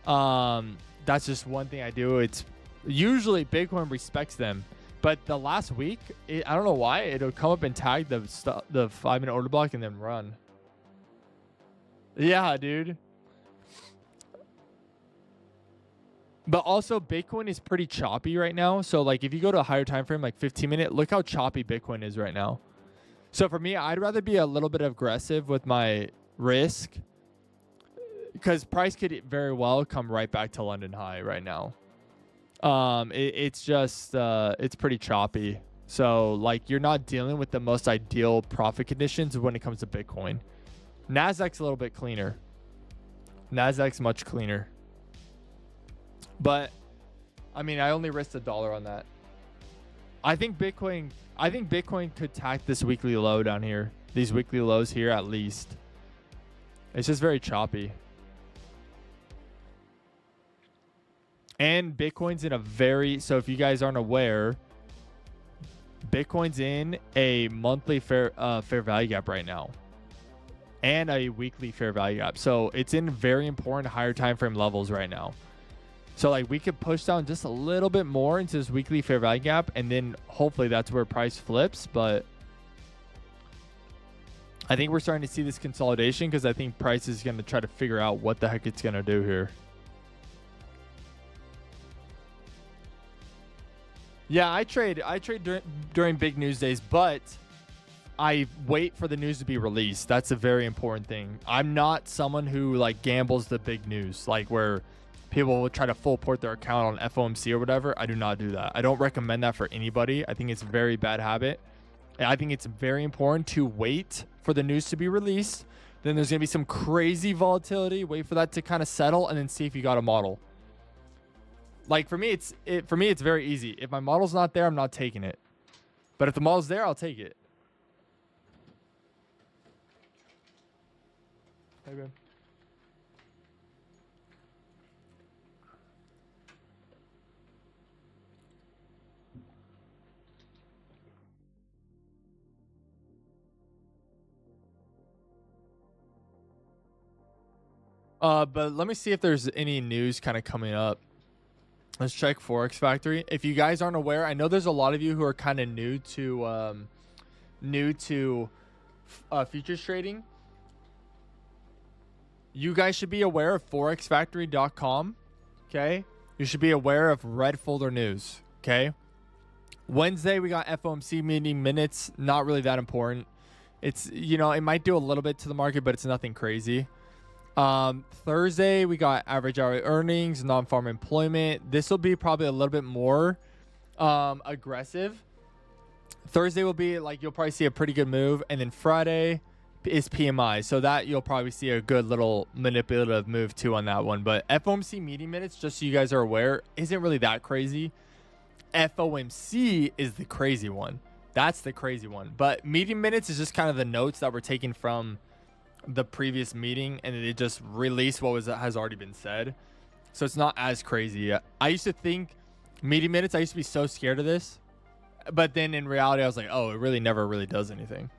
That's just one thing I do. It's usually Bitcoin respects them, but the last week, I don't know why, it'll come up and tag the 5-minute order block and then run. Yeah, dude. But also Bitcoin is pretty choppy right now. So like if you go to a higher time frame, like 15-minute, look how choppy Bitcoin is right now. So for me, I'd rather be a little bit aggressive with my risk, because price could very well come right back to London high right now. It's just it's pretty choppy. So like you're not dealing with the most ideal profit conditions when it comes to Bitcoin. Nasdaq's a little bit cleaner. Nasdaq's much cleaner. But I mean, I only risked $1 on that. I think Bitcoin could tack this weekly low down here. These weekly lows here at least. It's just very choppy. And Bitcoin's in a very, so if you guys aren't aware, Bitcoin's in a monthly fair value gap right now, and a weekly fair value gap. So it's in very important higher time frame levels right now. So like we could push down just a little bit more into this weekly fair value gap, and then hopefully that's where price flips. But I think we're starting to see this consolidation, because I think price is going to try to figure out what the heck it's going to do here. Yeah, I trade during big news days, but I wait for the news to be released. That's a very important thing. I'm not someone who like gambles the big news, like where people will try to full port their account on FOMC or whatever. I do not do that. I don't recommend that for anybody. I think it's a very bad habit. And I think it's very important to wait for the news to be released. Then there's going to be some crazy volatility. Wait for that to kind of settle, and then see if you got a model. Like for me, it's very easy. If my model's not there, I'm not taking it. But if the model's there, I'll take it. Hey, babe. But let me see if there's any news kind of coming up. Let's check Forex Factory. If you guys aren't aware, I know there's a lot of you who are kind of new to futures trading. You guys should be aware of forexfactory.com. Okay, you should be aware of red folder news. Okay, Wednesday we got FOMC meeting minutes. Not really that important. It's, you know, it might do a little bit to the market, but it's nothing crazy. Thursday we got average hourly earnings, non-farm employment. This will be probably a little bit more aggressive. Thursday will be like, you'll probably see a pretty good move, and then Friday is PMI, so that you'll probably see a good little manipulative move too on that one. But FOMC meeting minutes, just so you guys are aware, isn't really that crazy. FOMC is the crazy one. That's the crazy one. But meeting minutes is just kind of the notes that were taken from the previous meeting, and they just released what has already been said. So it's not as crazy. I used to think meeting minutes, I used to be so scared of this, but then in reality I was like, oh, it really never really does anything.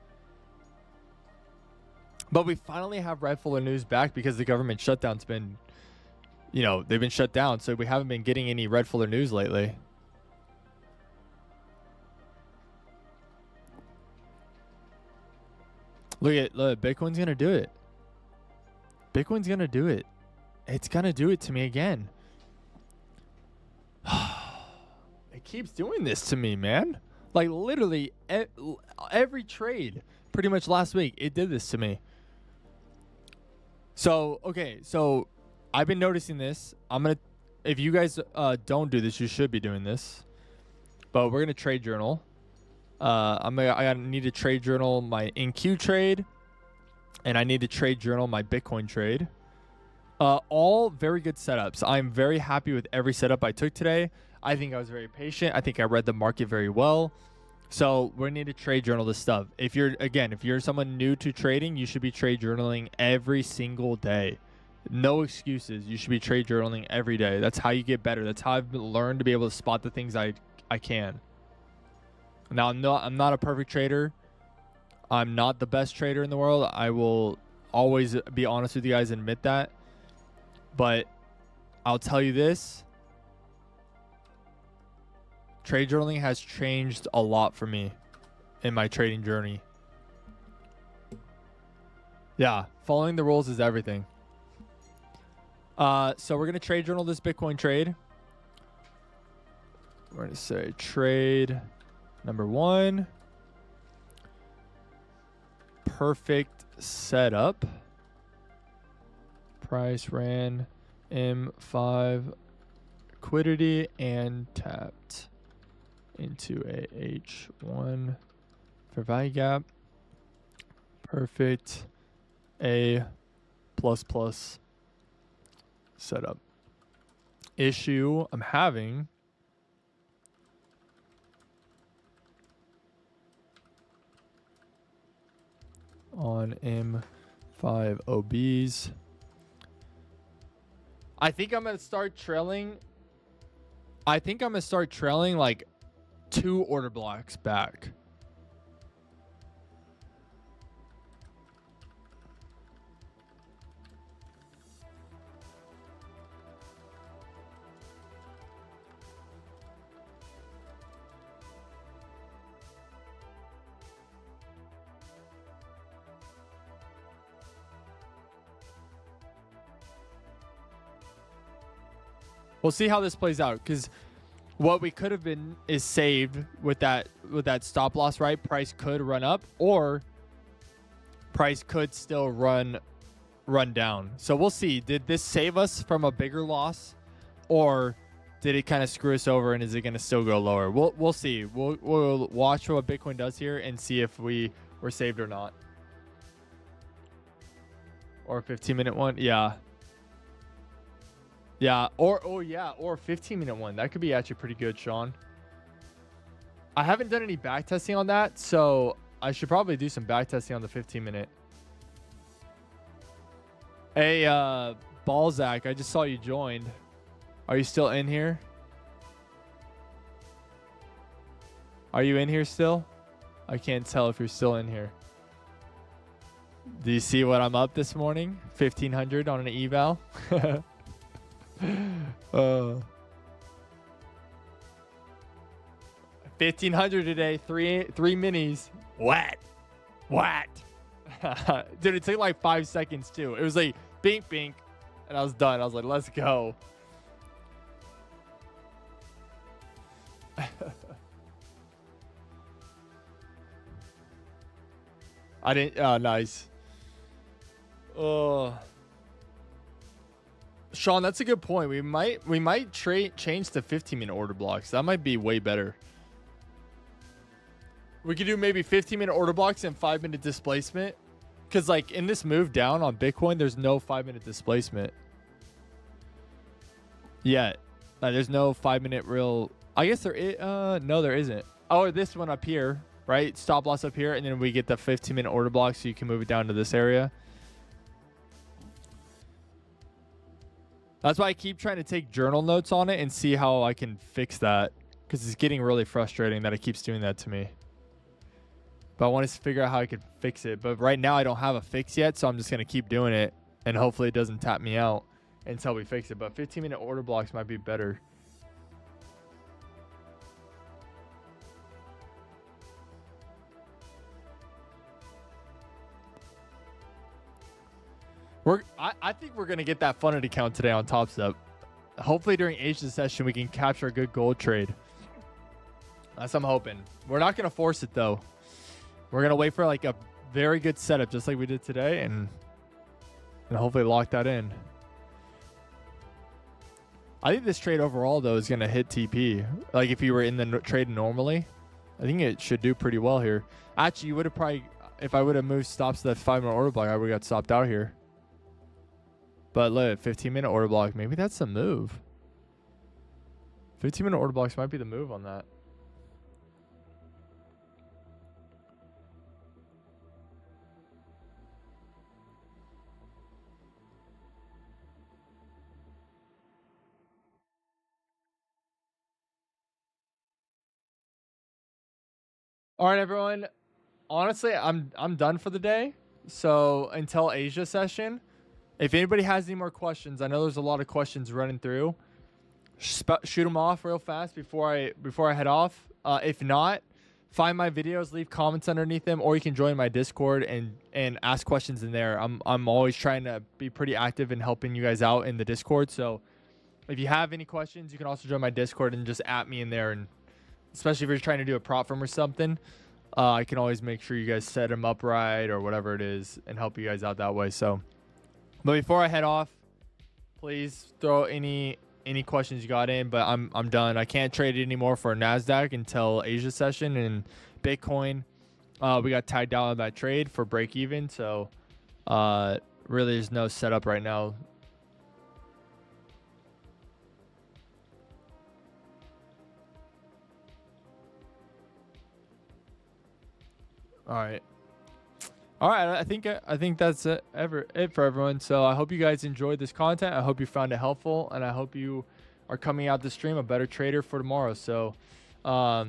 But we finally have red folder news back because the government shutdown's been, you know, they've been shut down, so we haven't been getting any red folder news lately. Look, Bitcoin's gonna do it. Bitcoin's gonna do it. It's gonna do it to me again. It keeps doing this to me, man. Like literally every trade, pretty much last week, it did this to me. So, okay, so I've been noticing this. If you guys don't do this, you should be doing this. But we're gonna trade journal. I need to trade journal my NQ trade, and I need to trade journal my Bitcoin trade. All very good setups. I'm very happy with every setup I took today. I think I was very patient. I think I read the market very well. So we need to trade journal this stuff. If you're someone new to trading, you should be trade journaling every single day. No excuses. You should be trade journaling every day. That's how you get better. That's how I've learned to be able to spot the things I can. Now, I'm not a perfect trader. I'm not the best trader in the world. I will always be honest with you guys and admit that. But I'll tell you this. Trade journaling has changed a lot for me in my trading journey. Yeah, following the rules is everything. So we're going to trade journal this Bitcoin trade. We're going to say trade number 1. Perfect setup. Price ran M5 liquidity and tapped into a H1 for value gap. Perfect A++ setup. Issue I'm having on M5 OBs. I think I'm going to start trailing. I think I'm going to start trailing like 2 order blocks back. We'll see how this plays out, because what we could have been is saved with that stop loss, right? Price could run up, or price could still run down. So we'll see. Did this save us from a bigger loss, or did it kind of screw us over, and is it going to still go lower? We'll see. We'll watch what Bitcoin does here and see if we were saved or not. Or a 15-minute one. Yeah. Yeah, or 15-minute one. That could be actually pretty good, Sean. I haven't done any back testing on that, so I should probably do some back testing on the 15-minute. Hey, Balzac, I just saw you joined. Are you still in here? Are you in here still? I can't tell if you're still in here. Do you see what I'm up this morning? 1,500 on an eval. 1,500 today. Three minis. What? Dude, it took like 5 seconds too. It was like bink bink, and I was done. I was like, let's go. I didn't. Oh, nice. Oh, Sean, that's a good point. We might change to 15-minute order blocks. That might be way better. We could do maybe 15-minute order blocks and 5-minute displacement. Because like in this move down on Bitcoin, there's no 5-minute displacement yet. There's no 5-minute real. I guess there is. No, there isn't. Oh, this one up here, right? Stop loss up here, and then we get the 15-minute order block, so you can move it down to this area. That's why I keep trying to take journal notes on it and see how I can fix that, because it's getting really frustrating that it keeps doing that to me. But I want to figure out how I can fix it. But right now I don't have a fix yet, so I'm just going to keep doing it, and hopefully it doesn't tap me out until we fix it. But 15-minute order blocks might be better. I think we're going to get that funded account today on TopStep. Hopefully during Asia session, we can capture a good gold trade. That's what I'm hoping. We're not going to force it, though. We're going to wait for like a very good setup, just like we did today, and hopefully lock that in. I think this trade overall, though, is going to hit TP. Like if you were in the trade normally, I think it should do pretty well here. Actually, you would have probably, if I would have moved stops to that 5-minute order block, I would have got stopped out here. But look, 15-minute order block. Maybe that's a move. 15-minute order blocks might be the move on that. All right, everyone. Honestly, I'm done for the day. So until Asia session, if anybody has any more questions, I know there's a lot of questions running through. Shoot them off real fast before I head off. If not, find my videos, leave comments underneath them, or you can join my Discord and ask questions in there. I'm always trying to be pretty active in helping you guys out in the Discord. So if you have any questions, you can also join my Discord and just at me in there. And especially if you're trying to do a prop firm or something, I can always make sure you guys set them up right or whatever it is and help you guys out that way. So, but before I head off, please throw any questions you got in. But I'm done. I can't trade it anymore for Nasdaq until Asia session, and Bitcoin. We got tied down on that trade for break even. So really, there's no setup right now. All right. I think that's it for everyone. So I hope you guys enjoyed this content. I hope you found it helpful, and I hope you are coming out the stream a better trader for tomorrow. So I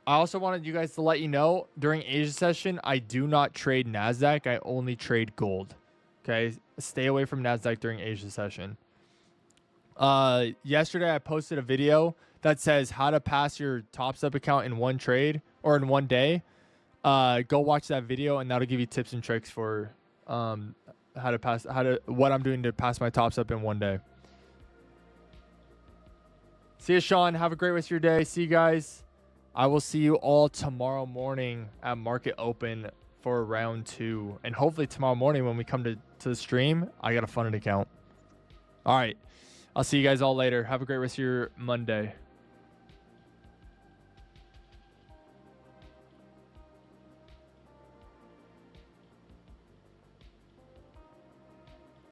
also wanted you guys to let you know during Asia session, I do not trade Nasdaq. I only trade gold. Okay, stay away from Nasdaq during Asia session. Yesterday I posted a video that says how to pass your TopStep account in one trade or in one day. Go watch that video, and that'll give you tips and tricks for what I'm doing to pass my TopStep in one day. See you, Sean. Have a great rest of your day. See you guys. I will see you all tomorrow morning at market open for round 2, and hopefully tomorrow morning when we come to the stream, I got a funded account. All right. I'll see you guys all later. Have a great rest of your Monday.